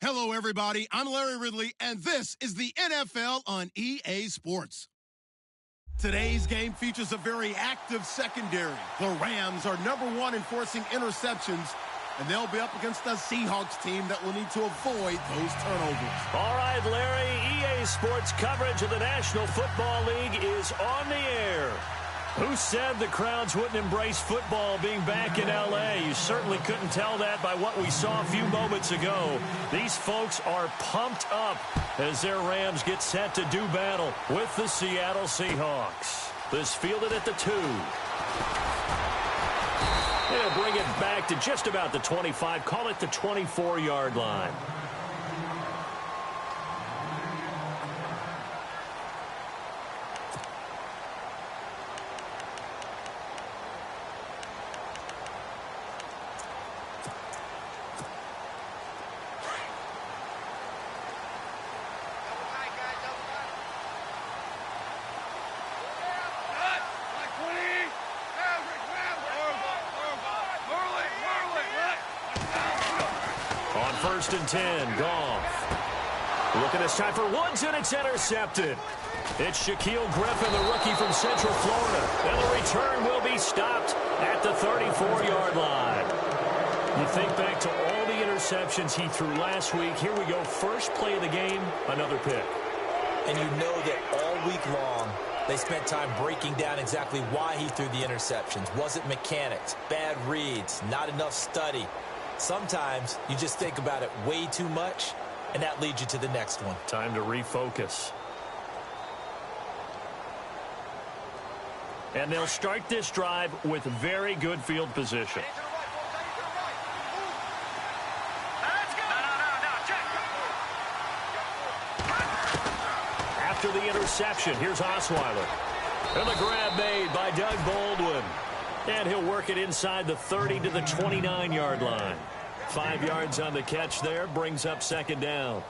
Hello, everybody. I'm Larry Ridley, and this is the NFL on EA Sports. Today's game features a very active secondary. The Rams are #1 in forcing interceptions, and they'll be up against the Seahawks team that will need to avoid those turnovers. All right, Larry, EA Sports coverage of the National Football League is on the air. Who said the crowds wouldn't embrace football being back in L.A.? You certainly couldn't tell that by what we saw a few moments ago. These folks are pumped up as their Rams get set to do battle with the Seattle Seahawks. This fielded at the 2. They'll bring it back to just about the 25, call it the 24-yard line. First and 10, Goff. Looking this time for Woods, and it's intercepted. It's Shaquille Griffin, the rookie from Central Florida. And the return will be stopped at the 34-yard line. You think back to all the interceptions he threw last week. Here we go, first play of the game, another pick. And you know that all week long, they spent time breaking down exactly why he threw the interceptions. Was it mechanics, bad reads, not enough study? Sometimes you just think about it way too much, and that leads you to the next one. Time to refocus. And they'll start this drive with very good field position. After the interception, here's Osweiler. And the grab made by Doug Baldwin. And he'll work it inside the 30 to the 29-yard line. 5 yards on the catch there, brings up second down.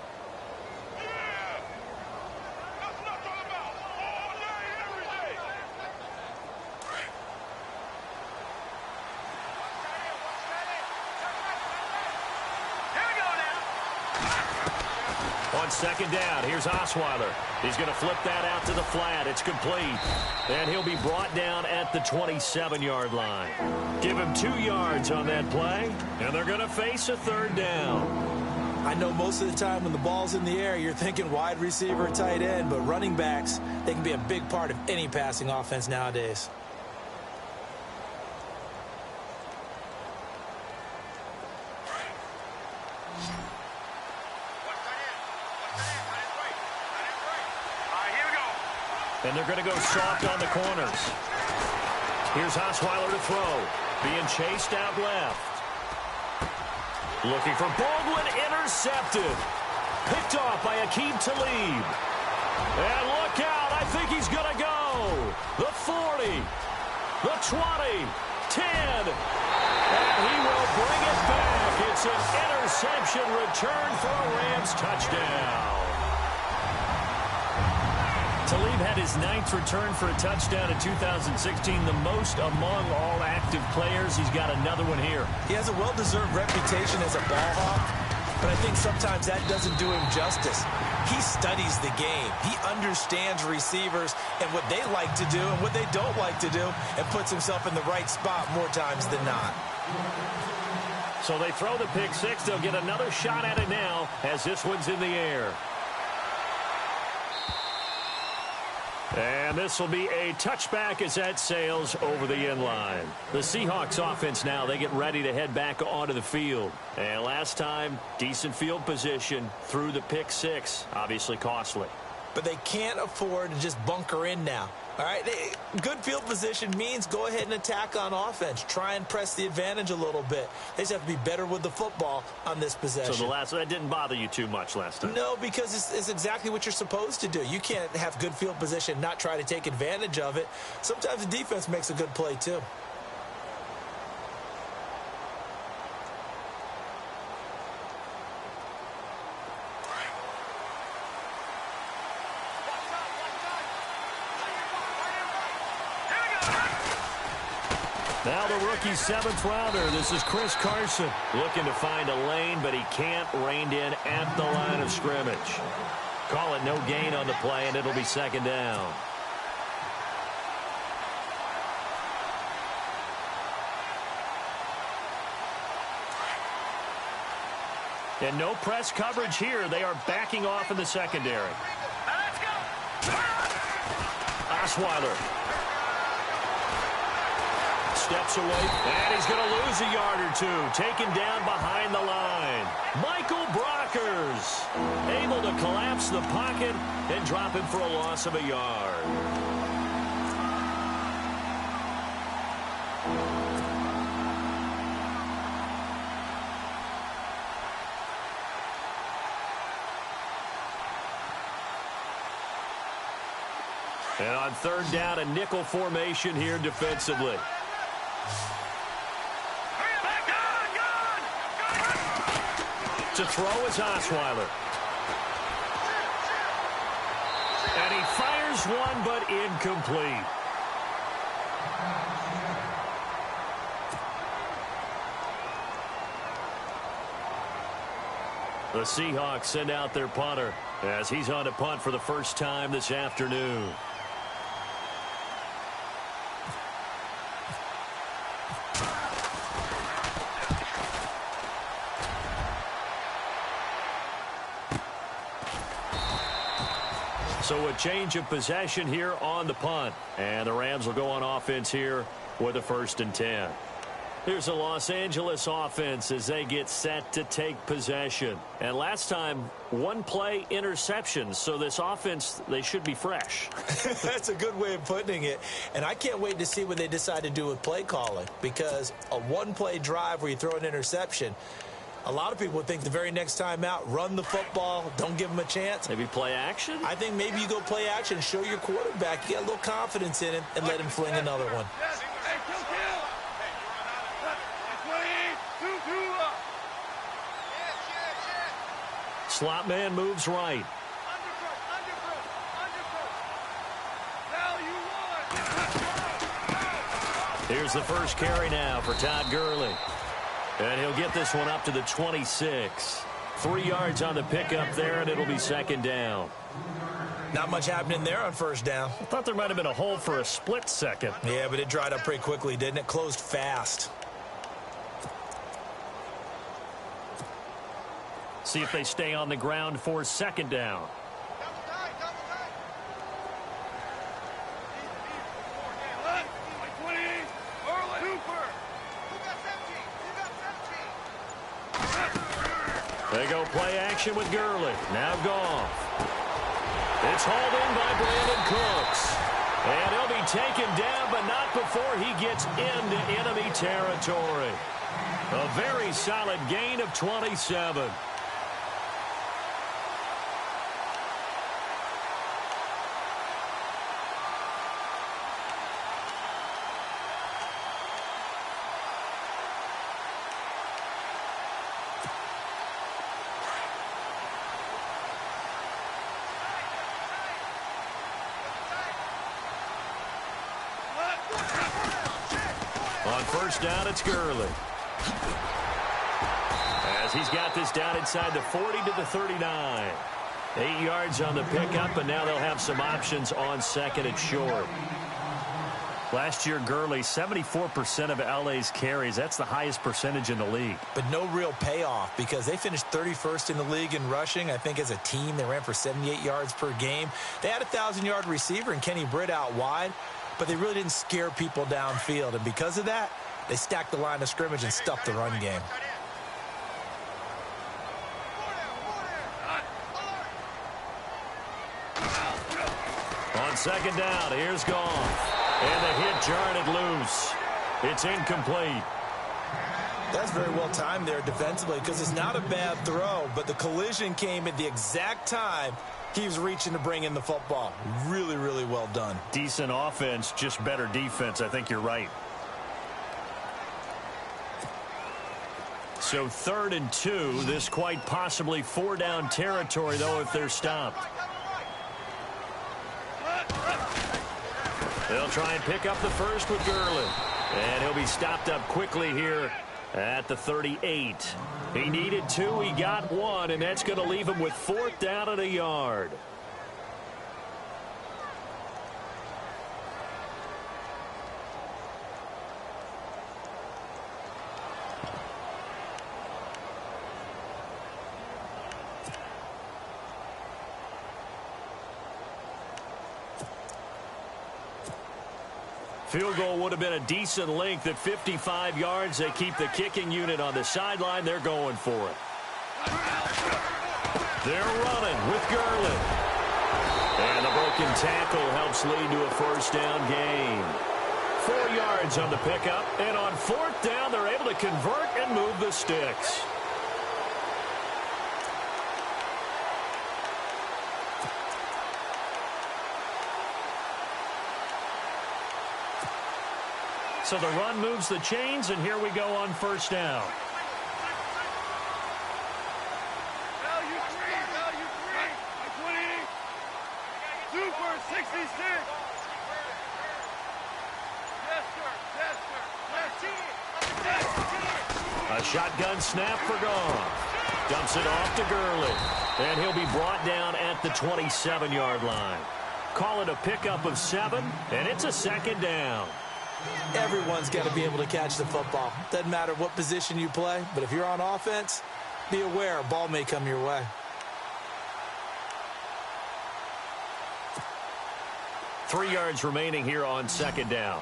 On second down, here's Osweiler. He's going to flip that out to the flat. It's complete. And he'll be brought down at the 27-yard line. Give him 2 yards on that play, and they're going to face a third down. I know most of the time when the ball's in the air, you're thinking wide receiver, tight end, but running backs, they can be a big part of any passing offense nowadays. And they're going to go soft on the corners. Here's Osweiler to throw. Being chased out left. Looking for Baldwin, intercepted. Picked off by Aqib Talib. And look out, I think he's going to go. The 40, the 20, 10. And he will bring it back. It's an interception return for a Rams touchdown. Talib had his 9th return for a touchdown in 2016, the most among all active players. He's got another one here. He has a well-deserved reputation as a ball hawk, but I think sometimes that doesn't do him justice. He studies the game. He understands receivers and what they like to do and what they don't like to do, and puts himself in the right spot more times than not. So they throw the pick six. They'll get another shot at it now as this one's in the air. And this will be a touchback as that sails over the end line. The Seahawks offense now, they get ready to head back onto the field. And last time, decent field position through the pick six. Obviously costly. But they can't afford to just bunker in now. All right, good field position means go ahead and attack on offense. Try and press the advantage a little bit. They just have to be better with the football on this possession. So that didn't bother you too much last time? No, because it's exactly what you're supposed to do. You can't have good field position, not try to take advantage of it. Sometimes the defense makes a good play too. Now the rookie 7th rounder. This is Chris Carson. Looking to find a lane, but he can't. Reined in at the line of scrimmage. Call it no gain on the play, and it'll be 2nd down. And no press coverage here. They are backing off in the secondary. Let's go. Osweiler steps away, and he's going to lose a yard or two. Taken down behind the line. Michael Brockers able to collapse the pocket and drop him for a loss of a yard. And on 3rd down, a nickel formation here defensively. To throw is Osweiler. And he fires one, but incomplete. The Seahawks send out their punter as he's on to punt for the first time this afternoon. So a change of possession here on the punt. And the Rams will go on offense here with a 1st and 10. Here's the Los Angeles offense as they get set to take possession. And last time, 1 play interception. So this offense, they should be fresh. That's a good way of putting it. And I can't wait to see what they decide to do with play calling. Because a 1-play drive where you throw an interception, a lot of people would think the very next time out, run the football, don't give them a chance. Maybe play action? I think maybe you go play action, show your quarterback, you get a little confidence in him, and let him fling another one. Slot man moves right. Here's the first carry now for Todd Gurley. And he'll get this one up to the 26. 3 yards on the pickup there, and it'll be 2nd down. Not much happening there on 1st down. I thought there might have been a hole for a split second. Yeah, but it dried up pretty quickly, didn't it? Closed fast. See if they stay on the ground for 2nd down. They go play action with Gurley. Now Goff. It's hauled in by Brandon Cooks. And he'll be taken down, but not before he gets into enemy territory. A very solid gain of 27. On 1st down, it's Gurley. As he's got this down inside the 40 to the 39. 8 yards on the pickup, and now they'll have some options on 2nd and short. Last year, Gurley, 74% of LA's carries. That's the highest percentage in the league. But no real payoff because they finished 31st in the league in rushing. I think as a team, they ran for 78 yards per game. They had a 1,000-yard receiver and Kenny Britt out wide, but they really didn't scare people downfield. And because of that, they stacked the line of scrimmage and stuffed the run game. On 2nd down, here's Goff. And the hit jarred it loose. It's incomplete. That's very well timed there defensively because it's not a bad throw, but the collision came at the exact time he was reaching to bring in the football. Really, really well done. Decent offense, just better defense. I think you're right. So 3rd and 2. This quite possibly 4-down territory, though, if they're stopped. They'll try and pick up the first with Gurley. And he'll be stopped up quickly here at the 38. He needed 2, he got 1, and that's going to leave him with 4th down and a yard. Field goal would have been a decent length at 55 yards. They keep the kicking unit on the sideline. They're going for it. They're running with Gurley. And the broken tackle helps lead to a 1st down gain. 4 yards on the pickup. And on 4th down, they're able to convert and move the sticks. So the run moves the chains, and here we go on 1st down. Value 3. 20. 2 for 66. Yes, sir. A shotgun snap for Goff. Dumps it off to Gurley. And he'll be brought down at the 27-yard line. Call it a pickup of 7, and it's a 2nd down. Everyone's got to be able to catch the football. Doesn't matter what position you play, but if you're on offense, be aware a ball may come your way. 3 yards remaining here on 2nd down.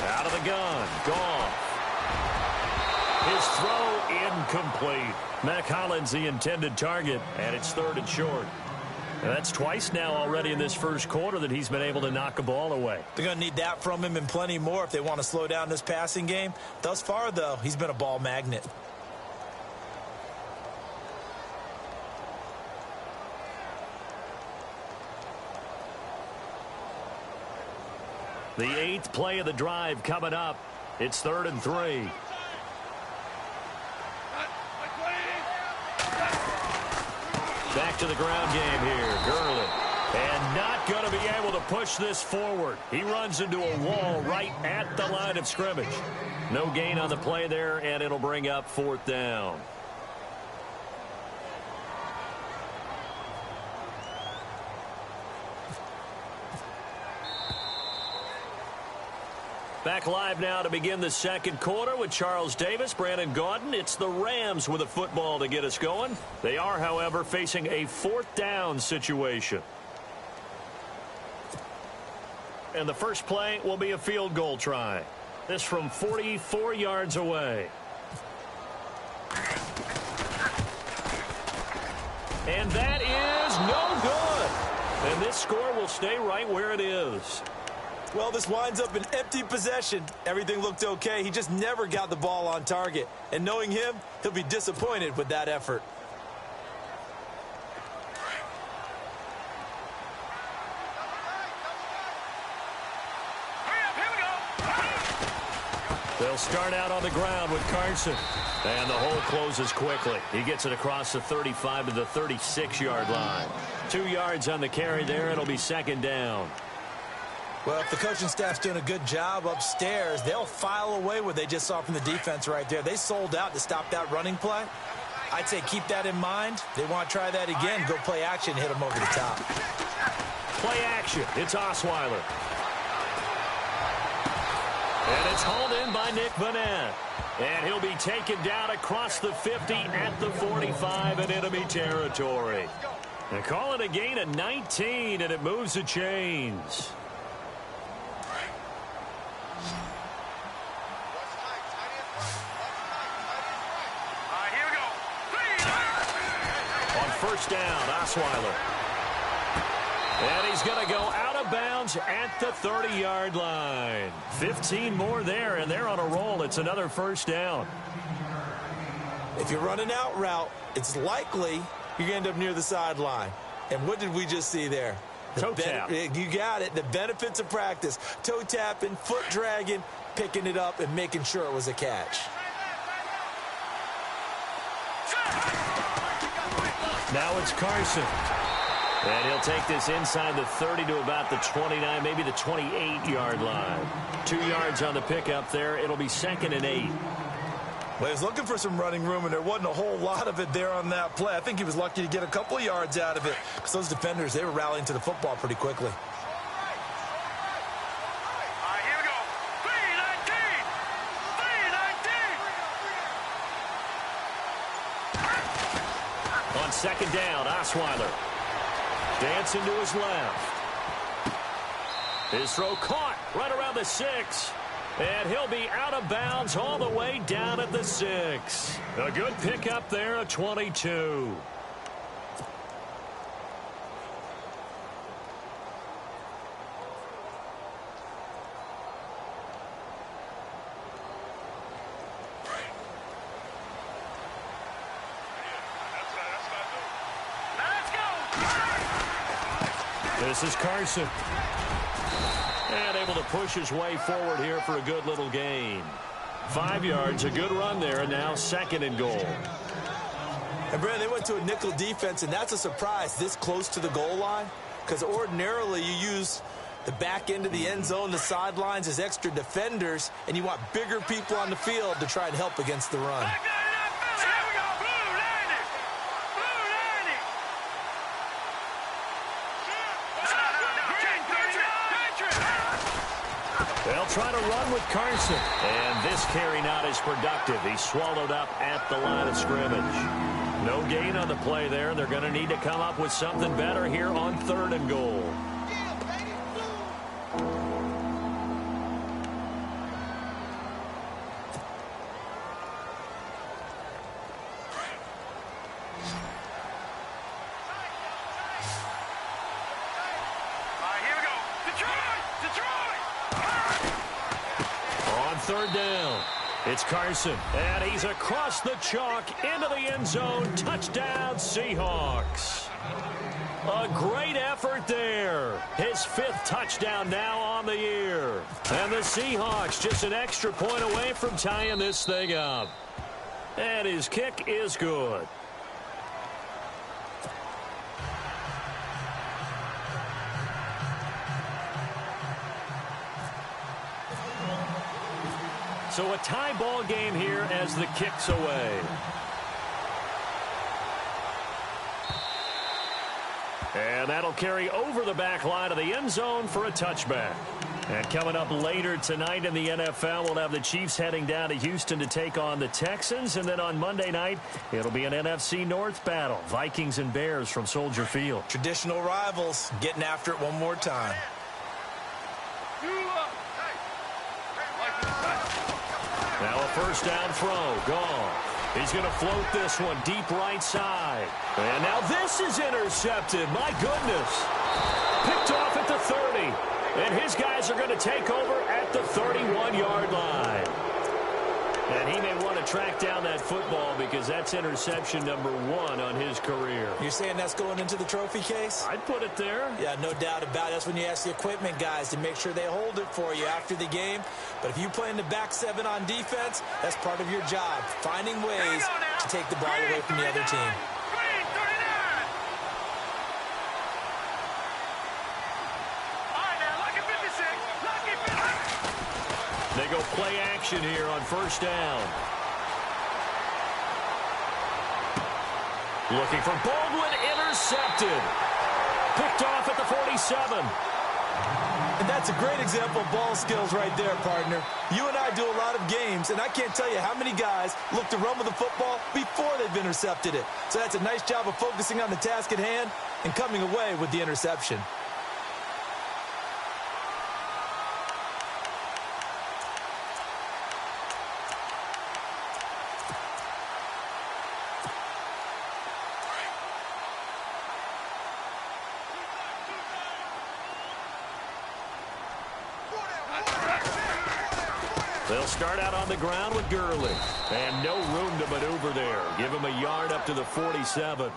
Out of the gun. Goff. His throw incomplete. Mac Hollins the intended target, and it's 3rd and short. And that's twice now already in this 1st quarter that he's been able to knock a ball away. They're going to need that from him and plenty more if they want to slow down this passing game. Thus far, though, he's been a ball magnet. The 8th play of the drive coming up. It's 3rd and 3. Back to the ground game here. Gurley. And not going to be able to push this forward. He runs into a wall right at the line of scrimmage. No gain on the play there, and it'll bring up 4th down. Back live now to begin the 2nd quarter with Charles Davis, Brandon Gaudin. It's the Rams with a football to get us going. They are, however, facing a 4th down situation. And the first play will be a field goal try. This from 44 yards away. And that is no good. And this score will stay right where it is. Well, this winds up an empty possession. Everything looked okay. He just never got the ball on target. And knowing him, he'll be disappointed with that effort. They'll start out on the ground with Carson. And the hole closes quickly. He gets it across the 35 to the 36-yard line. 2 yards on the carry there. It'll be 2nd down. Well, if the coaching staff's doing a good job upstairs, they'll file away what they just saw from the defense right there. They sold out to stop that running play. I'd say keep that in mind. They want to try that again. Go play action, hit them over the top. Play action. It's Osweiler. And it's hauled in by Nick Vanette. And he'll be taken down across the 50 at the 45 in enemy territory. They call it a gain of 19, and it moves the chains. On 1st down, Osweiler. And he's going to go out of bounds at the 30-yard line. 15 more there, and they're on a roll. It's another 1st down. If you run an out route, it's likely you're going to end up near the sideline. And what did we just see there? Toe tap. You got it. The benefits of practice. Toe tapping, foot dragging, picking it up, and making sure it was a catch. Now it's Carson. And he'll take this inside the 30 to about the 29, maybe the 28-yard line. 2 yards on the pickup there. It'll be 2nd and 8. Well, he was looking for some running room, and there wasn't a whole lot of it there on that play. I think he was lucky to get a couple of yards out of it because those defenders, they were rallying to the football pretty quickly. On 2nd down, Osweiler. Dancing to his left. His throw caught right around the 6. And he'll be out of bounds all the way down at the 6. A good pickup there at 22. This is Carson. And able to push his way forward here for a good little gain. 5 yards, a good run there, and now 2nd and goal. And, Brad, they went to a nickel defense, and that's a surprise this close to the goal line because ordinarily you use the back end of the end zone, the sidelines as extra defenders, and you want bigger people on the field to try and help against the run. They'll try to run with Carson. And this carry not as productive. He's swallowed up at the line of scrimmage. No gain on the play there. They're going to need to come up with something better here on 3rd and goal. On 3rd down, it's Carson, and he's across the chalk into the end zone. Touchdown, Seahawks. A great effort there. His 5th touchdown now on the year. And the Seahawks just an extra point away from tying this thing up. And his kick is good. So a tie ball game here as the kick's away. And that'll carry over the back line of the end zone for a touchback. And coming up later tonight in the NFL, we'll have the Chiefs heading down to Houston to take on the Texans. And then on Monday night, it'll be an NFC North battle. Vikings and Bears from Soldier Field. Traditional rivals getting after it one more time. Now a 1st down throw. Gone. He's going to float this one deep right side. And now this is intercepted. My goodness. Picked off at the 30. And his guys are going to take over at the 31-yard line. And he may want to track down that football because that's interception number 1 on his career. You're saying that's going into the trophy case? I'd put it there. Yeah, no doubt about it. That's when you ask the equipment guys to make sure they hold it for you after the game. But if you play in the back 7 on defense, that's part of your job, finding ways to take the ball away from the other team. They go play action here on 1st down. Looking for Baldwin, intercepted. Picked off at the 47. And that's a great example of ball skills right there, partner. You and I do a lot of games, and I can't tell you how many guys look to run with the football before they've intercepted it. So that's a nice job of focusing on the task at hand and coming away with the interception. They'll start out on the ground with Gurley. And no room to maneuver there. Give him a yard up to the 47.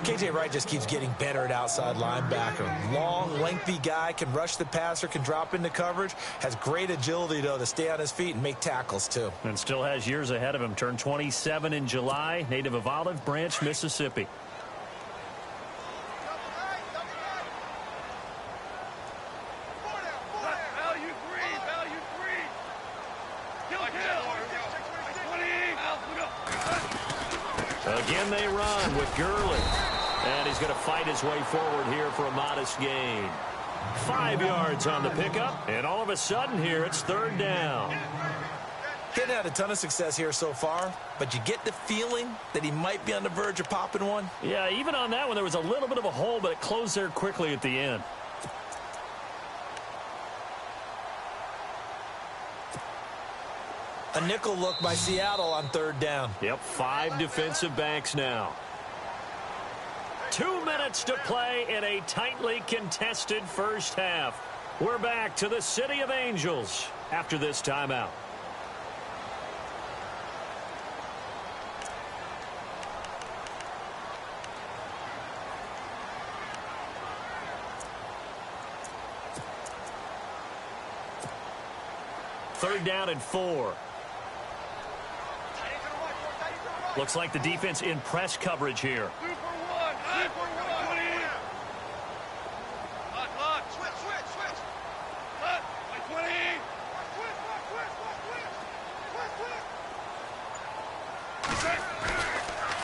KJ Wright just keeps getting better at outside linebacker. Long, lengthy guy, can rush the passer, can drop into coverage. Has great agility, though, to stay on his feet and make tackles, too. And still has years ahead of him. Turned 27 in July. Native of Olive Branch, Mississippi. Again they run with Gurley. And he's going to fight his way forward here for a modest gain. 5 yards on the pickup, and all of a sudden here it's 3rd down. He hadn't had a ton of success here so far, but you get the feeling that he might be on the verge of popping one. Yeah, even on that one, there was a little bit of a hole, but it closed there quickly at the end. A nickel look by Seattle on 3rd down. Yep, 5 defensive backs now. 2 minutes to play in a tightly contested first half. We're back to the City of Angels after this timeout. Third down and 4. Looks like the defense in press coverage here.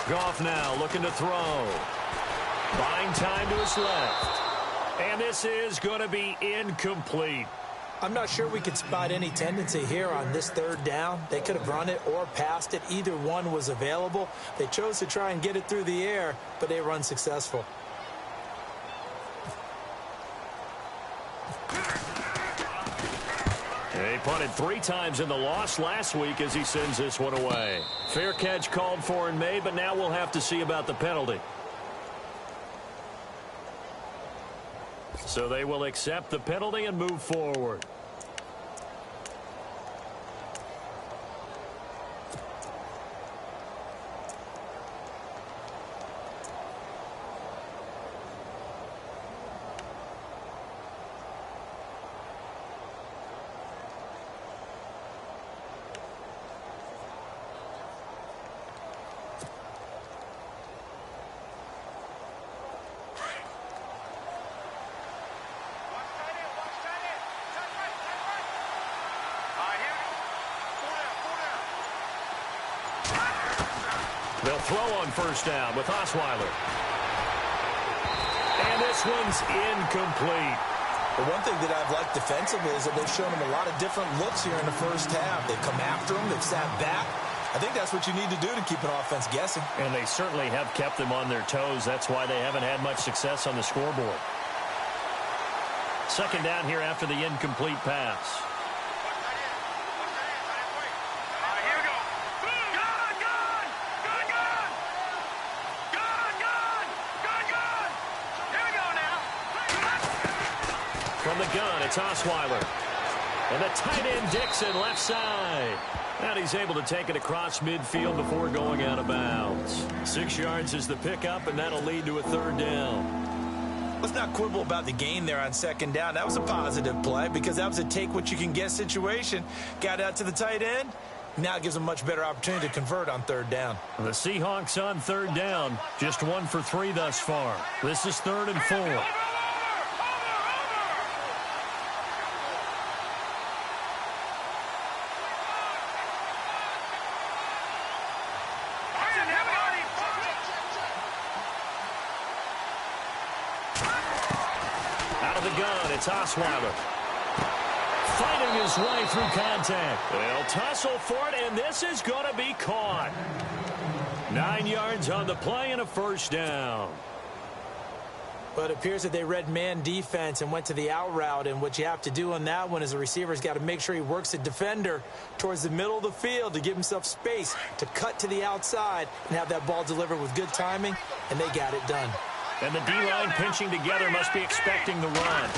Goff now looking to throw. Buying time to his left. And this is going to be incomplete. I'm not sure we could spot any tendency here on this 3rd down. They could have run it or passed it. Either one was available. They chose to try and get it through the air, but they were unsuccessful. He punted 3 times in the loss last week as he sends this one away. Fair catch called for and made, but now we'll have to see about the penalty. So they will accept the penalty and move forward. They'll throw on first down with Osweiler. And this one's incomplete. The one thing that I've liked defensively is that they've shown him a lot of different looks here in the first half. They've come after him. They've sat back. I think that's what you need to do to keep an offense guessing. And they certainly have kept them on their toes. That's why they haven't had much success on the scoreboard. 2nd down here after the incomplete pass. From the gun, it's Osweiler. And the tight end, Dixon, left side. And he's able to take it across midfield before going out of bounds. 6 yards is the pickup, and that'll lead to a 3rd down. Let's not quibble about the gain there on 2nd down. That was a positive play because that was a take-what-you-can-get situation. Got out to the tight end. Now it gives them a much better opportunity to convert on 3rd down. The Seahawks on 3rd down. Just 1 for 3 thus far. This is 3rd and 4. It's Osweiler. Fighting his way through contact. They'll tussle for it, and this is going to be caught. 9 yards on the play and a 1st down. But it appears that they read man defense and went to the out route, and what you have to do on that one is the receiver's got to make sure he works the defender towards the middle of the field to give himself space to cut to the outside and have that ball delivered with good timing, and they got it done. And the D-line pinching together must be expecting the run.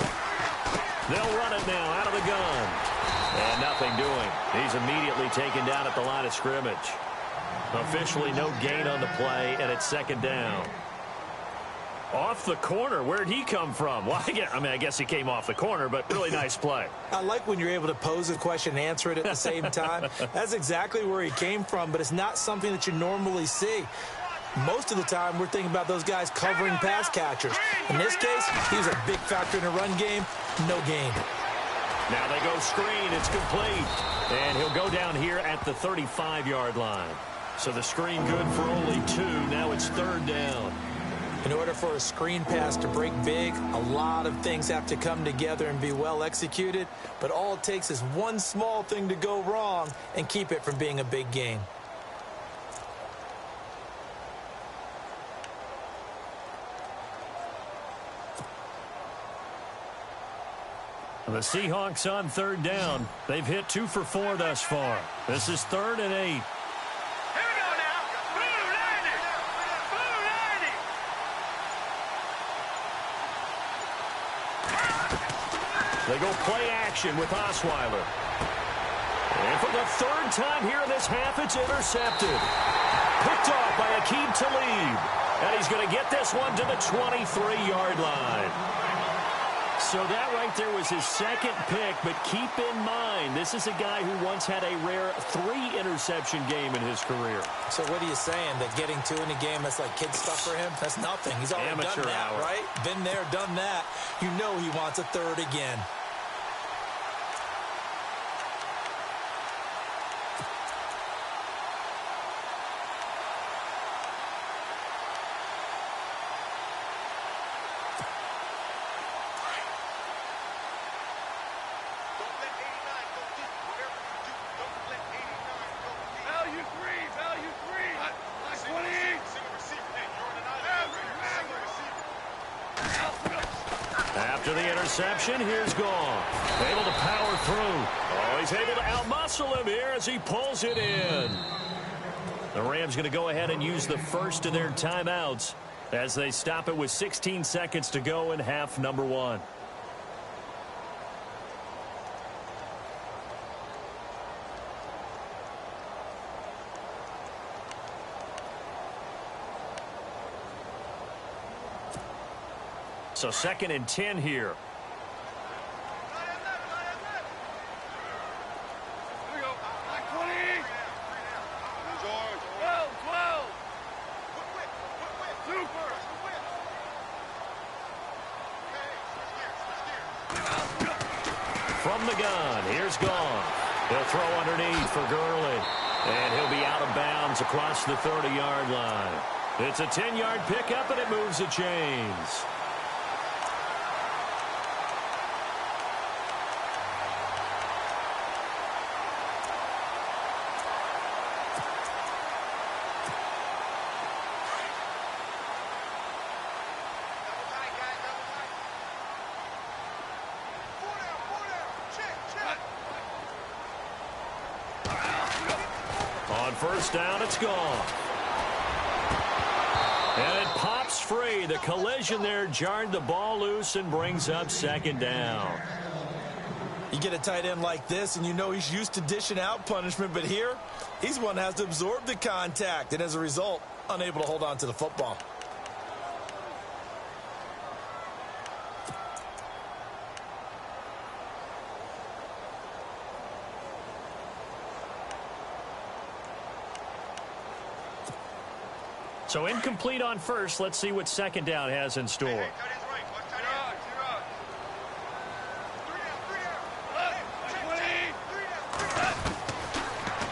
They'll run it now out of the gun. And nothing doing. He's immediately taken down at the line of scrimmage. Officially no gain on the play, and it's 2nd down. Off the corner. Where'd he come from? Well, I guess he came off the corner, but really nice play. I like when you're able to pose a question and answer it at the same time. That's exactly where he came from, but it's not something that you normally see. Most of the time, we're thinking about those guys covering pass catchers. In this case, he was a big factor in the run game. No gain. Now they go screen. It's complete. And he'll go down here at the 35-yard line. So the screen good for only 2. Now it's 3rd down. In order for a screen pass to break big, a lot of things have to come together and be well executed. But all it takes is one small thing to go wrong and keep it from being a big game. The Seahawks on 3rd down. They've hit 2 for 4 thus far. This is 3rd and 8. Here we go now. Move, Randy. Move, Randy. They go play action with Osweiler. And for the 3rd time here in this half, it's intercepted. Picked off by Aqib Talib. And he's going to get this one to the 23-yard line. So that right there was his 2nd pick, but keep in mind, this is a guy who once had a rare 3-interception game in his career. So what are you saying, that getting 2 in a game, that's like kid stuff for him? That's nothing. He's already Amateur done that, hour. right? Been there, done that. You know he wants a 3rd again. After the interception, here's Gone. Able to power through. Oh, he's able to outmuscle him here as he pulls it in. The Rams going to go ahead and use the first of their timeouts as they stop it with 16 seconds to go in half number 1. So 2nd and 10 here. Here we go. Like 20. 12, 12. Super. From the gun, here's Gone. He'll throw underneath for Gurley. And he'll be out of bounds across the 30-yard line. It's a 10-yard pickup, and it moves the chains. On 1st down, it's Gone. And it pops free. The collision there jarred the ball loose and brings up 2nd down. You get a tight end like this, and you know he's used to dishing out punishment, but here, he's one that has to absorb the contact, and as a result, unable to hold on to the football. So incomplete on 1st. Let's see what 2nd down has in store.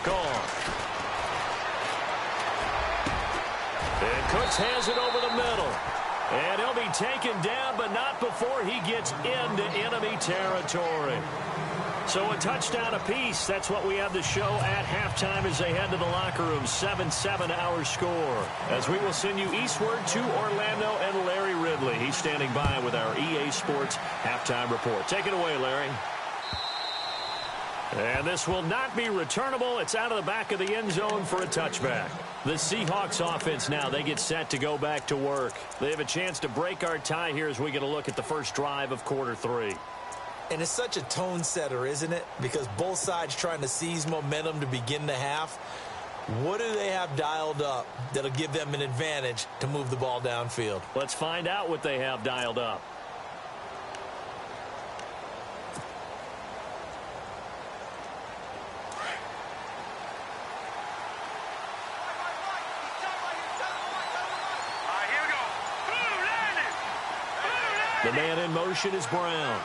Gone. And Cooks has it over the middle. And he'll be taken down, but not before he gets into enemy territory. So a touchdown apiece. That's what we have to show at halftime as they head to the locker room. 7-7 our score. As we will send you eastward to Orlando and Larry Ridley. He's standing by with our EA Sports halftime report. Take it away, Larry. And this will not be returnable. It's out of the back of the end zone for a touchback. The Seahawks offense now, they get set to go back to work. They have a chance to break our tie here as we get a look at the first drive of quarter 3. And it's such a tone setter, isn't it? Because both sides trying to seize momentum to begin the half. What do they have dialed up that'll give them an advantage to move the ball downfield? Let's find out what they have dialed up. The man in motion is Brown.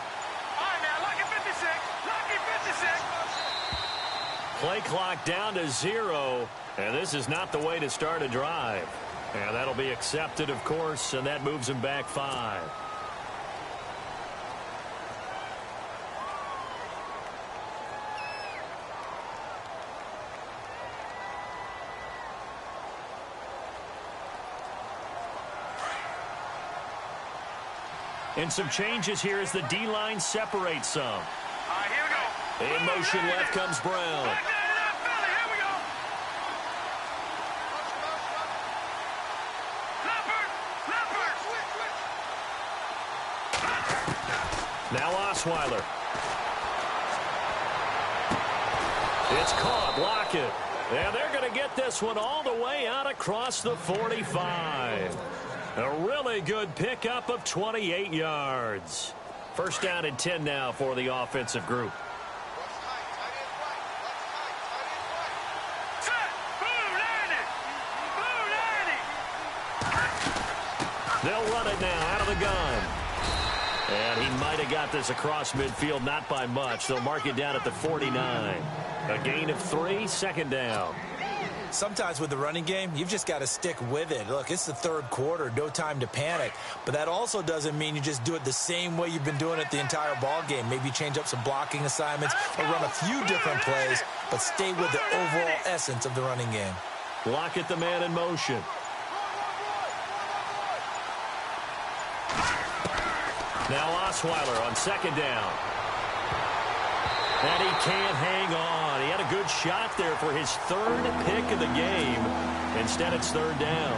Play clock down to 0 And this is not the way to start a drive. And that'll be accepted, of course, and that moves him back 5. And some changes here as the D-line separates some. All right, here we go. In motion left comes Brown. Here we go. Now Osweiler. It's caught. Lockett. And they're going to get this one all the way out across the 45. A really good pickup of 28 yards. First down and 10 now for the offensive group. They'll run it now out of the gun. And he might have got this across midfield, not by much. They'll mark it down at the 49. A gain of 3, second down. Sometimes with the running game, you've just got to stick with it. Look, it's the third quarter, no time to panic. But that also doesn't mean you just do it the same way you've been doing it the entire ball game. Maybe change up some blocking assignments or run a few different plays, but stay with the overall essence of the running game. Lockett, the man in motion. Now Osweiler on second down. And he can't hang on. He had a good shot there for his third pick of the game. Instead, it's third down.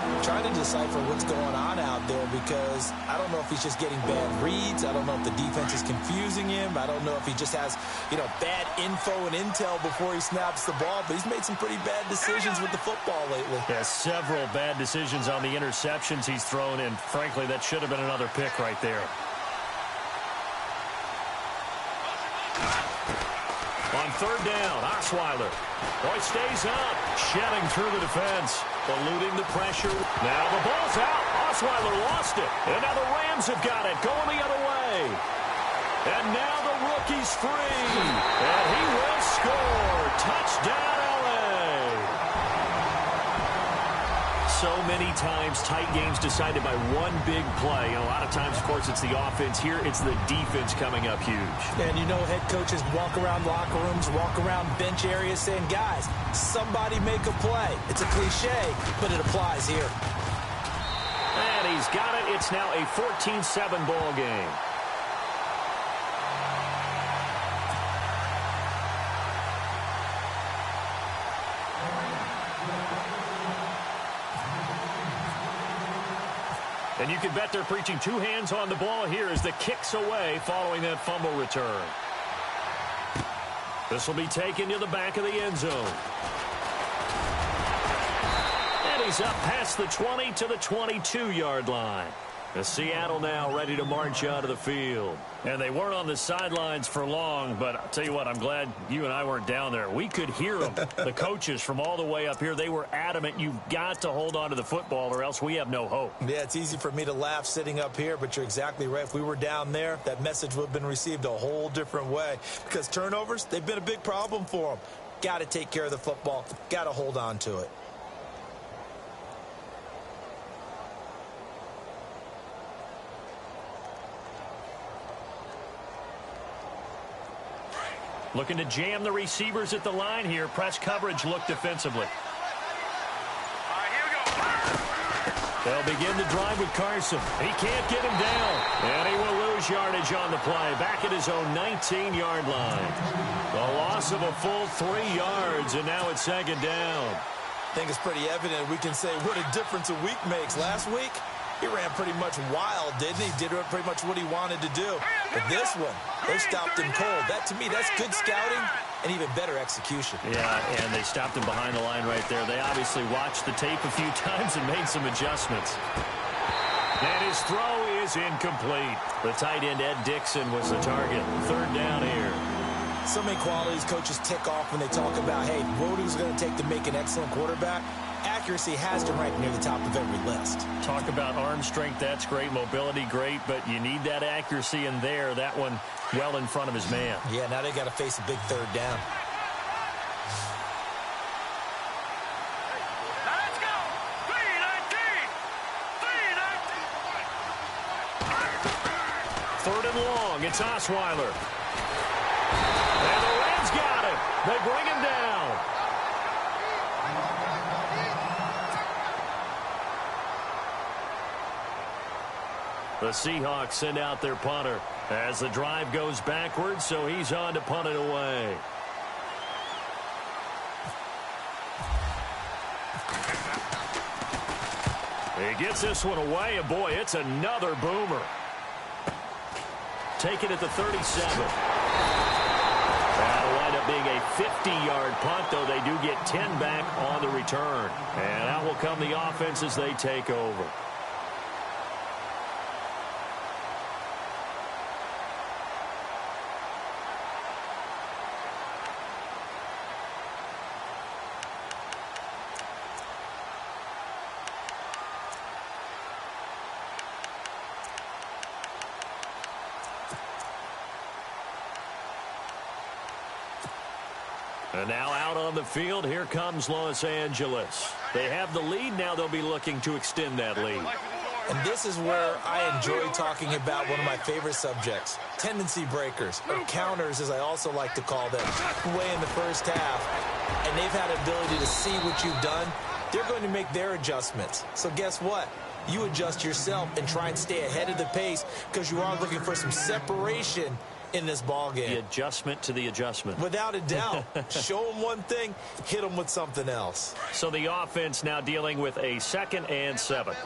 I'm trying to decipher what's going on out there because I don't know if he's just getting bad reads. I don't know if the defense is confusing him. I don't know if he just has, bad info and intel before he snaps the ball. But he's made some pretty bad decisions with the football lately. Yeah, several bad decisions on the interceptions he's thrown, and frankly, that should have been another pick right there. On third down, Osweiler. Boy stays up, shedding through the defense, eluding the pressure. Now the ball's out. Osweiler lost it. And now the Rams have got it, going the other way. And now the rookie's free. And he will score. Touchdown, LA. So many times, tight games decided by one big play. And a lot of times, of course, it's the offense. Here, it's the defense coming up huge. And head coaches walk around locker rooms, walk around bench areas saying, guys, somebody make a play. It's a cliche, but it applies here. And he's got it. It's now a 14-7 ball game. And you can bet they're preaching two hands on the ball here as the kick's away following that fumble return. This will be taken to the back of the end zone. And he's up past the 20 to the 22-yard line. The Seattle now ready to march out of the field. And they weren't on the sidelines for long, but I'll tell you what, I'm glad you and I weren't down there. We could hear them, the coaches from all the way up here. They were adamant, you've got to hold on to the football or else we have no hope. Yeah, it's easy for me to laugh sitting up here, but you're exactly right. If we were down there, that message would have been received a whole different way. Because turnovers, they've been a big problem for them. Got to take care of the football. Got to hold on to it. Looking to jam the receivers at the line here. Press coverage look defensively. Here we go. They'll begin the drive with Carson. He can't get him down. And he will lose yardage on the play. Back at his own 19-yard line. The loss of a full 3 yards, and now it's second down. I think it's pretty evident. We can say what a difference a week makes. Last week, he ran pretty much wild, didn't he? Did pretty much what he wanted to do. But this one, they stopped him cold. That, to me, that's good scouting and even better execution. Yeah, and they stopped him behind the line right there. They obviously watched the tape a few times and made some adjustments. And his throw is incomplete. The tight end, Ed Dixon, was the target. Third down here. So many qualities coaches tick off when they talk about, hey, what is it going to take to make an excellent quarterback? Accuracy has to rank near the top of every list. Talk about arm strength, that's great. Mobility, great, but you need that accuracy in there. That one well in front of his man. Yeah, now they got to face a big third down. 3rd and long. It's Osweiler. And the Rams got him. They bring him down. The Seahawks send out their punter as the drive goes backwards, so he's on to punt it away. He gets this one away, and boy, it's another boomer. Taken at the 37. That'll wind up being a 50-yard punt, though they do get 10 back on the return. And out will come the offense as they take over. And now out on the field, here comes Los Angeles. They have the lead. Now they'll be looking to extend that lead. And this is where I enjoy talking about one of my favorite subjects, tendency breakers, or counters, as I also like to call them, way in the first half. And they've had ability to see what you've done. They're going to make their adjustments. So guess what? You adjust yourself and try and stay ahead of the pace because you are looking for some separation in this ball game. The adjustment to the adjustment. Without a doubt. Show them one thing, hit them with something else. So the offense now dealing with a 2nd and 7.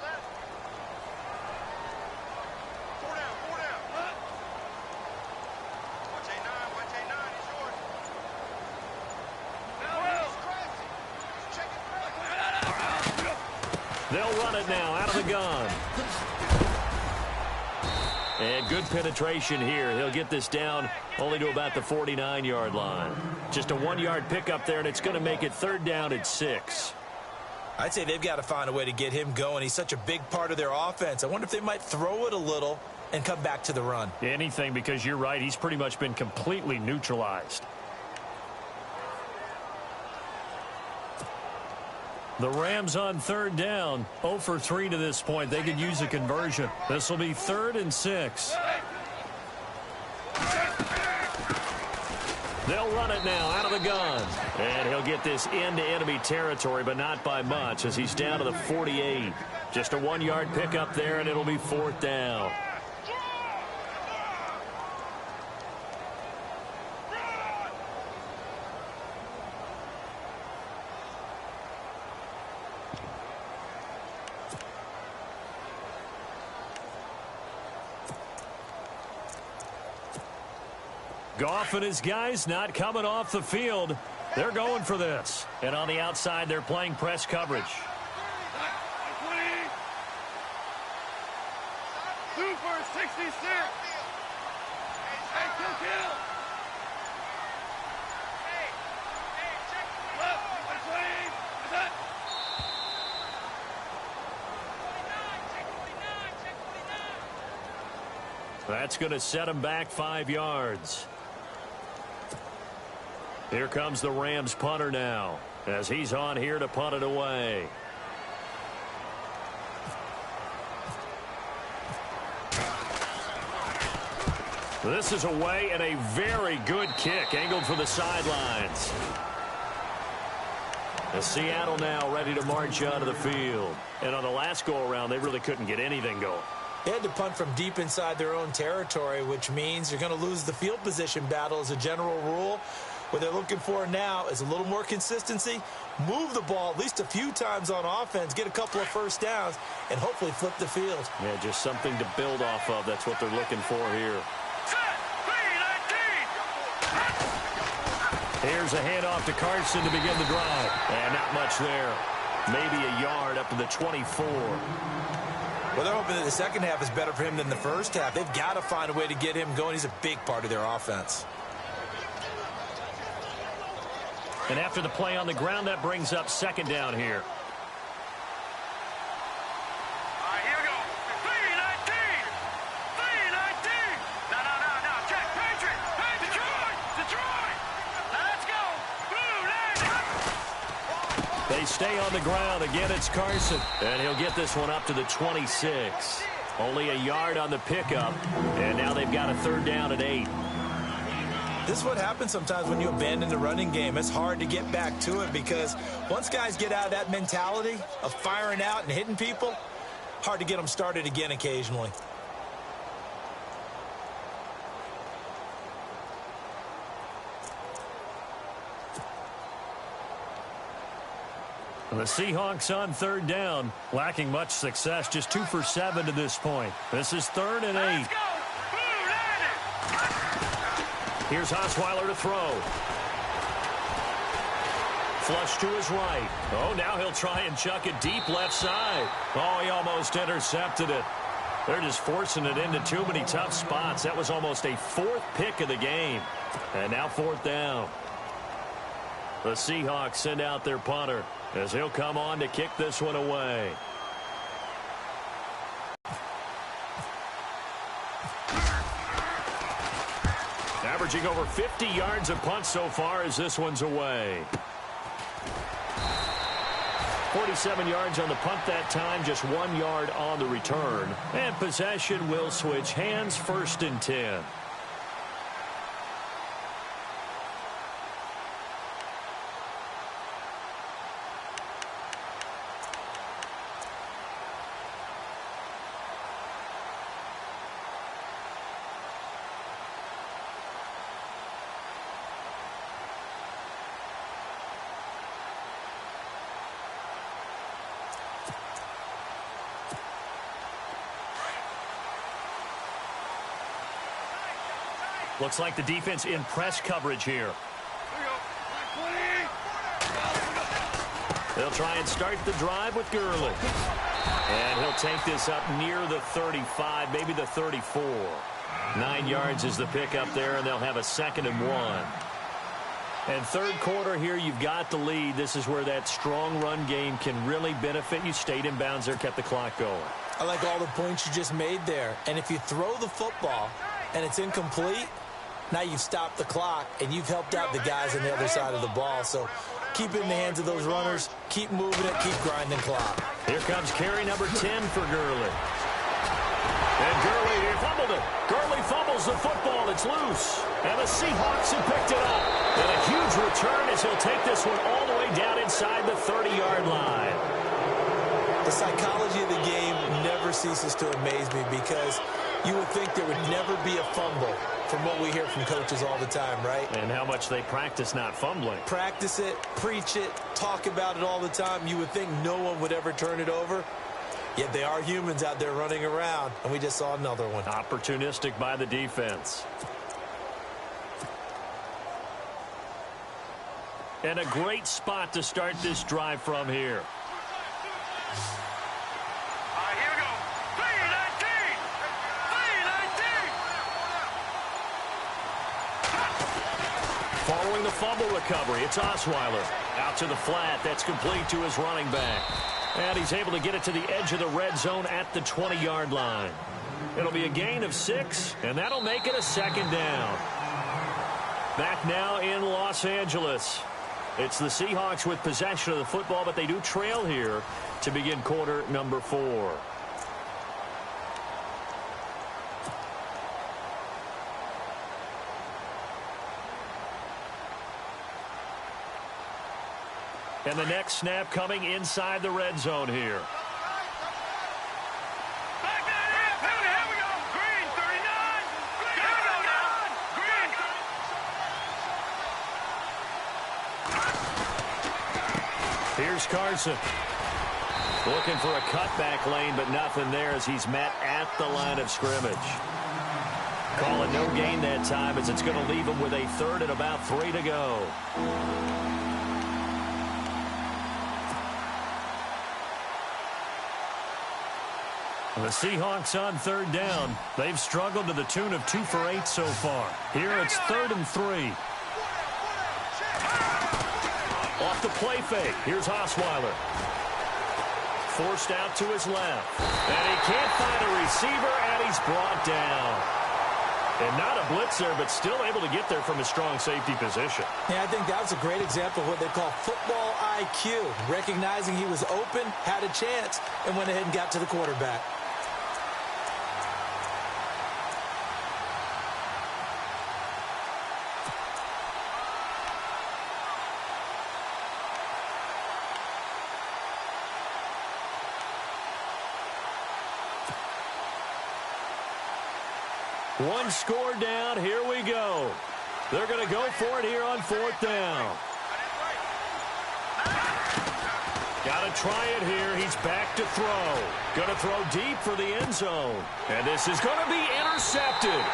They'll run it now out of the gun. And good penetration here. He'll get this down only to about the 49-yard line. Just a 1-yard pickup there, and it's going to make it 3rd down and 6. I'd say they've got to find a way to get him going. He's such a big part of their offense. I wonder if they might throw it a little and come back to the run. Anything, because you're right. He's pretty much been completely neutralized. The Rams on 3rd down, 0 for 3 to this point. They could use a conversion. This will be 3rd and 6. They'll run it now out of the gun. And he'll get this into enemy territory, but not by much as he's down to the 48. Just a 1-yard pickup there, and it'll be 4th down. Goff and his guys not coming off the field. They're going for this. And on the outside, they're playing press coverage. Super 66. Hey, kill. That's going to set him back 5 yards. Here comes the Rams punter now as he's on here to punt it away. This is away, and a very good kick angled for the sidelines. As Seattle now ready to march onto the field. And on the last go-around, they really couldn't get anything going. They had to punt from deep inside their own territory, which means you're going to lose the field position battle as a general rule. What they're looking for now is a little more consistency, move the ball at least a few times on offense, get a couple of first downs, and hopefully flip the field. Yeah, just something to build off of. That's what they're looking for here. Here's a handoff to Carson to begin the drive. And not much there. Maybe a yard up to the 24. Well, they're hoping that the second half is better for him than the first half. They've got to find a way to get him going. He's a big part of their offense. And after the play on the ground, that brings up 2nd down here. All right, here we go. 3-19. No. Check. Patriot. Detroit. Now let's go. Blue, landing. They stay on the ground. Again, it's Carson. And he'll get this one up to the 26. Only a yard on the pickup, and now they've got a 3rd down and 8. This is what happens sometimes when you abandon the running game. It's hard to get back to it because once guys get out of that mentality of firing out and hitting people, hard to get them started again occasionally. The Seahawks on 3rd down, lacking much success, just 2 for 7 to this point. This is 3rd and 8. Here's Osweiler to throw. Flush to his right. Oh, now he'll try and chuck it deep left side. Oh, he almost intercepted it. They're just forcing it into too many tough spots. That was almost a 4th pick of the game. And now 4th down. The Seahawks send out their punter as he'll come on to kick this one away. Averaging over 50 yards a punt so far as this one's away. 47 yards on the punt that time, just 1 yard on the return. And possession will switch hands, 1st and 10. Looks like the defense in press coverage here. They'll try and start the drive with Gurley. And he'll take this up near the 35, maybe the 34. 9 yards is the pickup there, and they'll have a 2nd and 1. And 3rd quarter here, you've got the lead. This is where that strong run game can really benefit you. Stayed in bounds there, kept the clock going. I like all the points you just made there. And if you throw the football and it's incomplete, now you've stopped the clock, and you've helped out the guys on the other side of the ball. So keep it in the hands of those runners. Keep moving it. Keep grinding clock. Here comes carry number 10 for Gurley. And Gurley, he fumbled it. Gurley fumbles the football. It's loose. And the Seahawks have picked it up. And a huge return as he'll take this one all the way down inside the 30-yard line. The psychology of the game never ceases to amaze me because you would think there would never be a fumble from what we hear from coaches all the time, right? And how much they practice not fumbling. Practice it, preach it, talk about it all the time. You would think no one would ever turn it over. Yet they are humans out there running around, and we just saw another one. Opportunistic by the defense. And a great spot to start this drive from here. Following the fumble recovery, it's Osweiler. Out to the flat. That's complete to his running back. And he's able to get it to the edge of the red zone at the 20-yard line. It'll be a gain of 6, and that'll make it a 2nd down. Back now in Los Angeles. It's the Seahawks with possession of the football, but they do trail here to begin quarter number 4. And the next snap coming inside the red zone here. Here we go. Green, 39. Green. Here's Carson. Looking for a cutback lane, but nothing there as he's met at the line of scrimmage. Calling no gain that time as it's going to leave him with a 3rd and about 3 to go. The Seahawks on 3rd down. They've struggled to the tune of 2 for 8 so far. Here it's 3rd and 3. Off the play fake. Here's Osweiler. Forced out to his left. And he can't find a receiver, and he's brought down. And not a blitzer, but still able to get there from a strong safety position. Yeah, I think that was a great example of what they call football IQ. Recognizing he was open, had a chance, and went ahead and got to the quarterback. One score down. Here we go. They're going to go for it here on 4th down. Got to try it here. He's back to throw. Going to throw deep for the end zone. And this is going to be intercepted.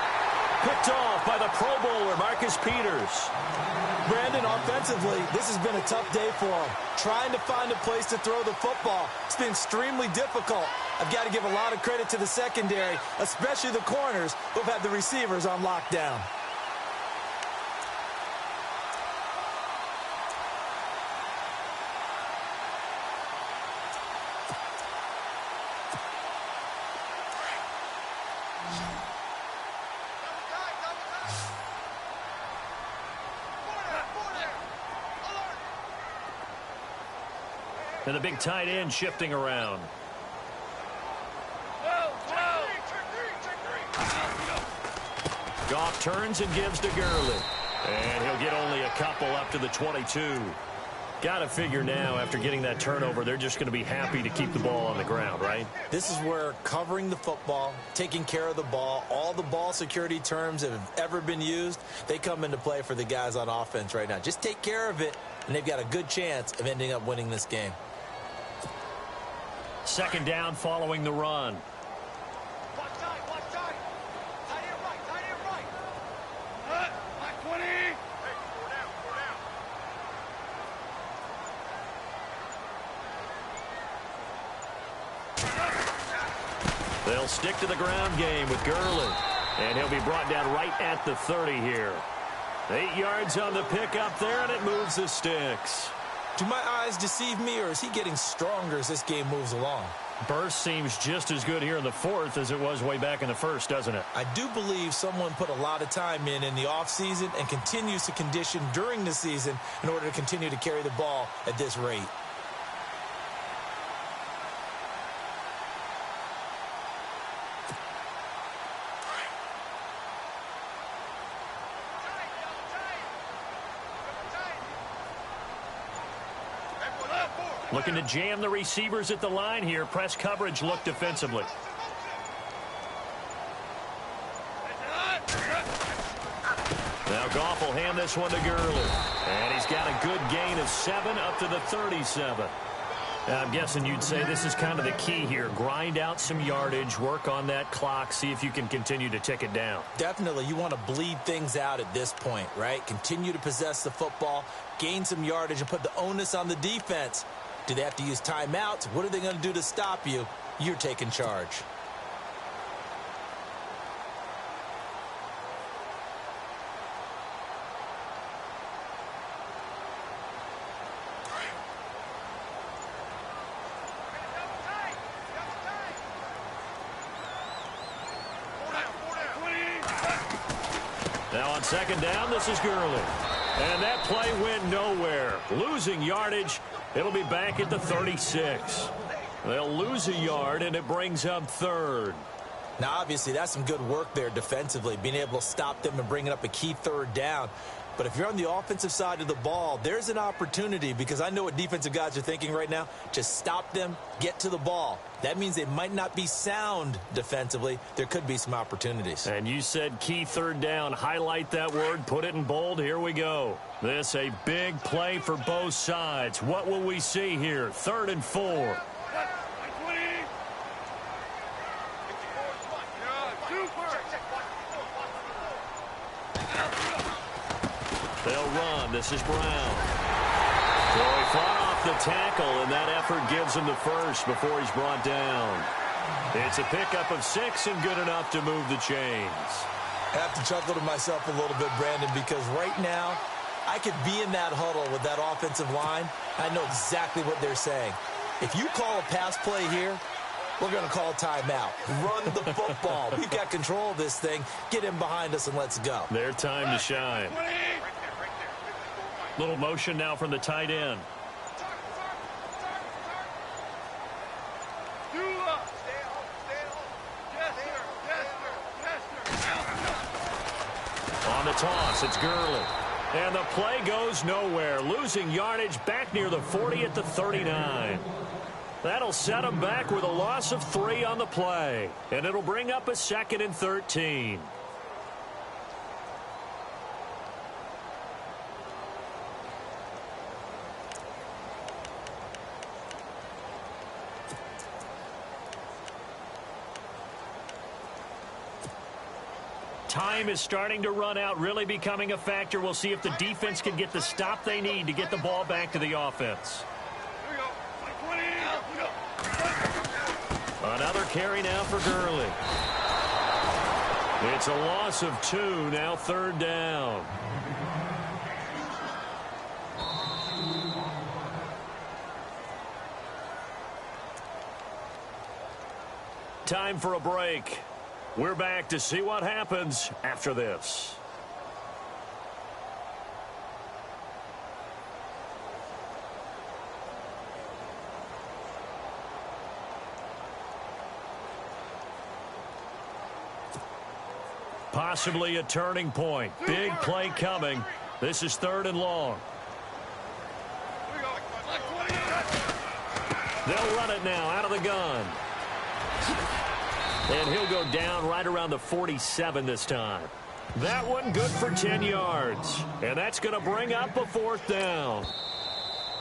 Picked off by the Pro Bowler, Marcus Peters. Brandon, offensively, this has been a tough day for him. Trying to find a place to throw the football. It's been extremely difficult. I've got to give a lot of credit to the secondary, especially the corners who've had the receivers on lockdown. And the big tight end shifting around. Goff turns and gives to Gurley. And he'll get only a couple up to the 22. Got to figure now, after getting that turnover, they're just going to be happy to keep the ball on the ground, right? This is where covering the football, taking care of the ball, all the ball security terms that have ever been used, they come into play for the guys on offense right now. Just take care of it, and they've got a good chance of ending up winning this game. 2nd down following the run. Watch tight. Tight end right. Black 20. Hey, 4 down. They'll stick to the ground game with Gurley. And he'll be brought down right at the 30 here. 8 yards on the pickup there, and it moves the sticks. Do my eyes deceive me, or is he getting stronger as this game moves along? Burst seems just as good here in the 4th as it was way back in the 1st, doesn't it? I do believe someone put a lot of time in the offseason and continues to condition during the season in order to continue to carry the ball at this rate. Looking to jam the receivers at the line here. Press coverage look defensively. Now Goff will hand this one to Gurley. And he's got a good gain of 7 up to the 37. I'm guessing you'd say this is kind of the key here. Grind out some yardage, work on that clock, see if you can continue to tick it down. Definitely. You want to bleed things out at this point, right? Continue to possess the football, gain some yardage, and put the onus on the defense. Do they have to use timeouts? What are they going to do to stop you? You're taking charge. Now on 2nd down, this is Gurley. And that play went nowhere. Losing yardage. It'll be back at the 36. They'll lose a yard, and it brings up 3rd. Now, obviously, that's some good work there defensively, being able to stop them and bringing up a key 3rd down. But if you're on the offensive side of the ball, there's an opportunity, because I know what defensive guys are thinking right now. Just stop them, get to the ball. That means they might not be sound defensively. There could be some opportunities. And you said key 3rd down. Highlight that word. Put it in bold. Here we go. This a big play for both sides. What will we see here? 3rd and 4. They'll run. This is Brown. So he fought off the tackle, and that effort gives him the first before he's brought down. It's a pickup of 6 and good enough to move the chains. I have to chuckle to myself a little bit, Brandon, because right now I could be in that huddle with that offensive line. I know exactly what they're saying. If you call a pass play here, we're going to call timeout. Run the football. We've got control of this thing. Get in behind us and let's go. Their time to shine. Little motion now from the tight end. On the toss, it's Gurley. And the play goes nowhere. Losing yardage back near the 40 at the 39. That'll set him back with a loss of 3 on the play. And it'll bring up a 2nd and 13. Time is starting to run out, really becoming a factor. We'll see if the defense can get the stop they need to get the ball back to the offense. Another carry now for Gurley. It's a loss of 2, now 3rd down. Time for a break. We're back to see what happens after this. Possibly a turning point. Big play coming. This is 3rd and long. They'll run it now out of the gun. And he'll go down right around the 47 this time. That one good for 10 yards. And that's going to bring up a 4th down.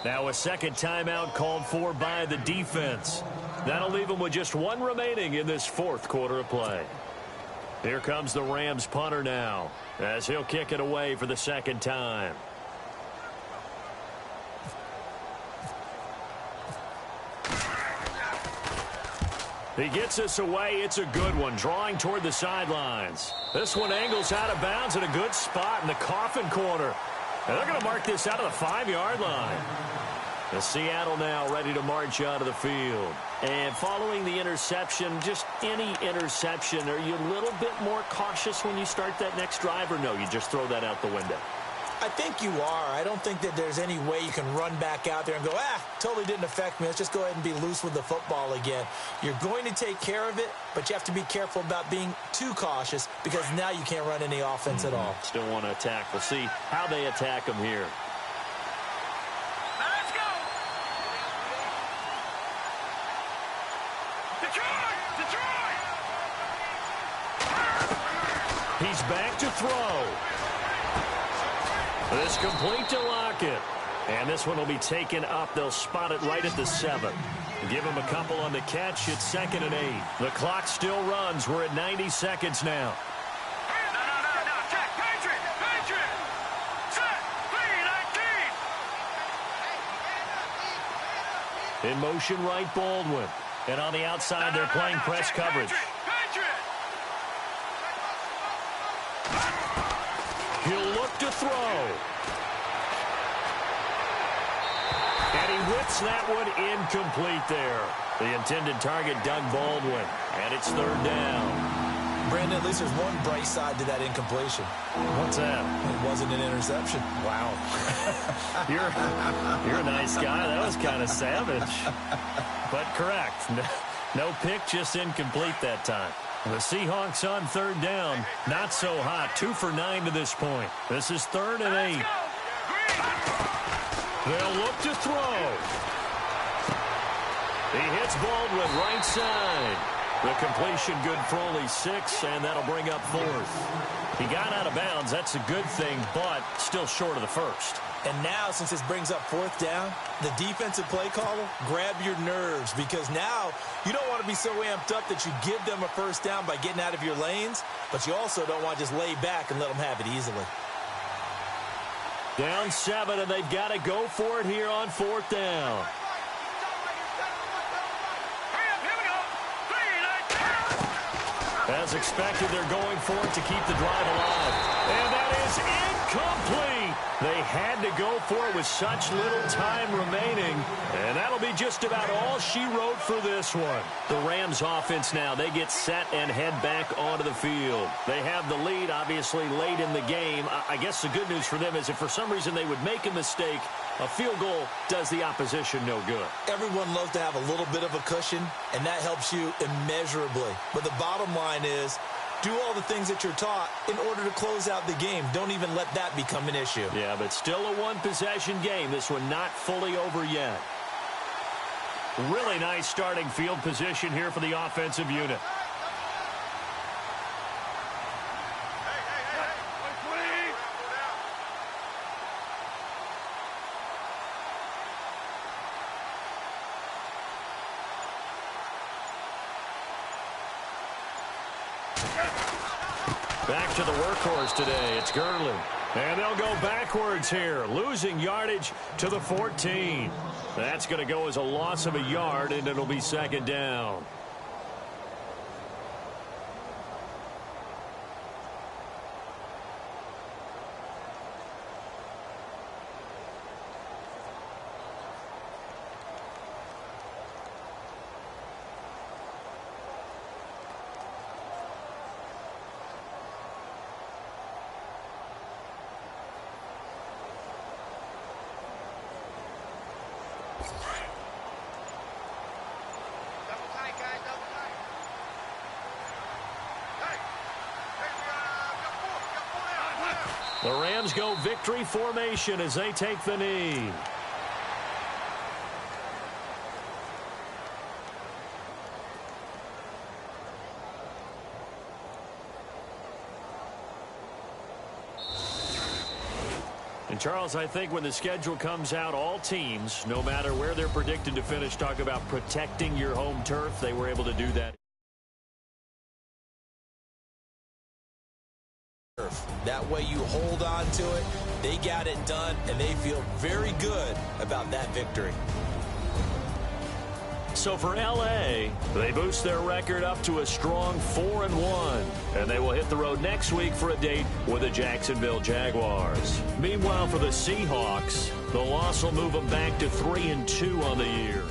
Now a second timeout called for by the defense. That'll leave them with just 1 remaining in this 4th quarter of play. Here comes the Rams punter now as he'll kick it away for the 2nd time. He gets us away. It's a good one, drawing toward the sidelines. This one angles out of bounds in a good spot in the coffin corner. And they're going to mark this out of the 5-yard line. The Seattle now ready to march out of the field. And following the interception, just any interception, are you a little bit more cautious when you start that next drive, or no, you just throw that out the window? I think you are. I don't think that there's any way you can run back out there and go, totally didn't affect me. Let's just go ahead and be loose with the football again. You're going to take care of it, but you have to be careful about being too cautious because now you can't run any offense at all. Still want to attack. We'll see how they attack them here. Now let's go. Detroit! He's back to throw. This complete to Lockett. And this one will be taken up. They'll spot it right at the 7. Give him a couple on the catch. It's 2nd and 8. The clock still runs. We're at 90 seconds now. No. Check. Patriot. Set. 3-19. In motion right, Baldwin. And on the outside, they're playing press coverage. Patriot. He'll look to throw. And he whips that one incomplete there. The intended target, Doug Baldwin. And it's 3rd down. Brandon, at least there's one bright side to that incompletion. What's that? It wasn't an interception. Wow. You're a nice guy. That was kind of savage. But correct. No pick, just incomplete that time. The Seahawks on 3rd down. Not so hot. 2 for 9 to this point. This is 3rd and 8. They'll look to throw. He hits Baldwin right side. The completion good for only 6, and that'll bring up 4th. He got out of bounds. That's a good thing, but still short of the 1st. And now, since this brings up 4th down, the defensive play caller, grab your nerves, because now you don't want to be so amped up that you give them a 1st down by getting out of your lanes, but you also don't want to just lay back and let them have it easily. Down 7, and they've got to go for it here on 4th down. As expected, they're going for it to keep the drive alive. And that is incomplete. They had to go for it with such little time remaining. And that'll be just about all she wrote for this one. The Rams offense now, they get set and head back onto the field. They have the lead, obviously, late in the game. I guess the good news for them is if for some reason they would make a mistake, a field goal does the opposition no good. Everyone loves to have a little bit of a cushion, and that helps you immeasurably. But the bottom line is, do all the things that you're taught in order to close out the game. Don't even let that become an issue. Yeah, but still a one-possession game. This one not fully over yet. Really nice starting field position here for the offensive unit. Back to the workhorse today. It's Gurley. And they'll go backwards here, losing yardage to the 14. That's going to go as a loss of a yard, and it'll be second down. The Rams go victory formation as they take the knee. And Charles, I think when the schedule comes out, all teams, no matter where they're predicted to finish, talk about protecting your home turf. They were able to do that. That way you hold on to it. They got it done, and they feel very good about that victory. So for L.A., they boost their record up to a strong 4-1. And they will hit the road next week for a date with the Jacksonville Jaguars. Meanwhile, for the Seahawks, the loss will move them back to 3-2 on the year.